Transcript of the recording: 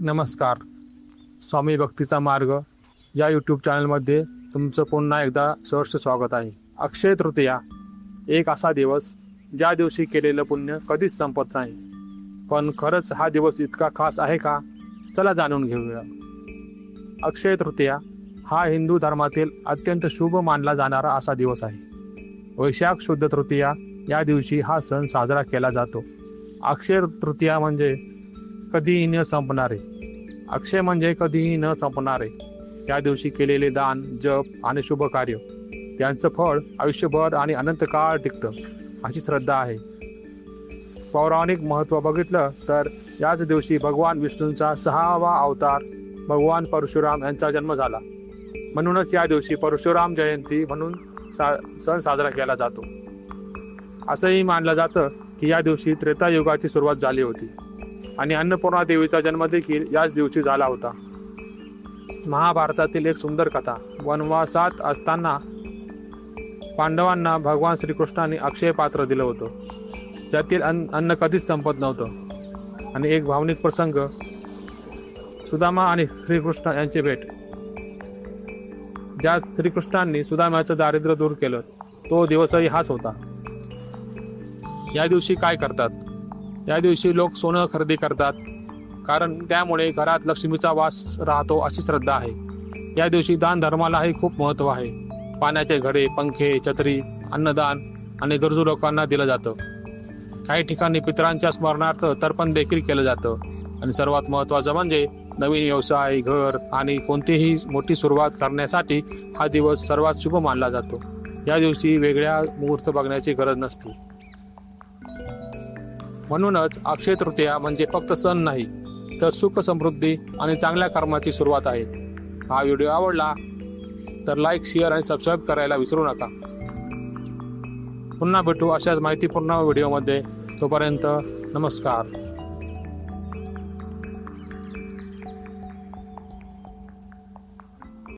नमस्कार. स्वामी भक्तीचा मार्ग या यूट्यूब चॅनलमध्ये तुमचं पुन्हा एकदा सहर्ष स्वागत आहे. अक्षय तृतीया एक असा दिवस ज्या दिवशी केलेलं पुण्य कधीच संपत नाही. पण खरंच हा दिवस इतका खास आहे का? चला जाणून घेऊया. अक्षय तृतीया हा हिंदू धर्मातील अत्यंत शुभ मानला जाणारा असा दिवस आहे. वैशाख शुद्ध तृतीया या दिवशी हा सण साजरा केला जातो. अक्षय तृतीया म्हणजे कधीही न संपणारे. अक्षय म्हणजे कधीही न संपणारे. या दिवशी केलेले दान, जप आणि शुभ कार्य यांचं फळ आयुष्यभर आणि अनंत काळ टिकतं अशी श्रद्धा आहे. पौराणिक महत्त्व बघितलं तर याच दिवशी भगवान विष्णूंचा 6वा अवतार भगवान परशुराम यांचा जन्म झाला. म्हणूनच या दिवशी परशुराम जयंती म्हणून सण साजरा केला जातो. असंही मानलं जातं की या दिवशी त्रेतायुगाची सुरुवात झाली होती आणि अन्नपूर्णा देवीचा जन्म देखील याच दिवशी झाला होता. महाभारतातील एक सुंदर कथा. वनवासात असताना पांडवांना भगवान श्रीकृष्णाने अक्षय पात्र दिलं होतं. त्यातील अन्न कधीच संपत नव्हतं. आणि एक भावनिक प्रसंग, सुदामा आणि श्रीकृष्ण यांची भेट, ज्यात श्रीकृष्णांनी सुदाम्याचं दारिद्र्य दूर केलं. तो दिवसही हाच होता. या दिवशी काय करतात? या दिवशी लोक सोनं खरेदी करतात, कारण त्यामुळे घरात लक्ष्मीचा वास राहतो अशी श्रद्धा आहे. या दिवशी दान धर्मालाही खूप महत्त्व आहे. पाण्याचे घडे, पंखे, छत्री, अन्नदान आणि गरजू लोकांना दिलं जातं. काही ठिकाणी पितरांच्या स्मरणार्थ तर्पण देखील केलं जातं. आणि सर्वात महत्त्वाचं म्हणजे नवीन व्यवसाय, घर आणि कोणतीही मोठी सुरुवात करण्यासाठी हा दिवस सर्वात शुभ मानला जातो. या दिवशी वेगळ्या मुहूर्त बघण्याची गरज नसते. म्हणूनच अक्षय तृतीया म्हणजे फक्त सण नाही, तर सुख, समृद्धी आणि चांगल्या कर्माची सुरुवात आहे. हा व्हिडिओ आवडला तर लाईक, शेअर आणि सबस्क्राईब करायला विसरू नका. पुन्हा भेटू अशाच माहितीपूर्ण व्हिडिओमध्ये. तोपर्यंत नमस्कार.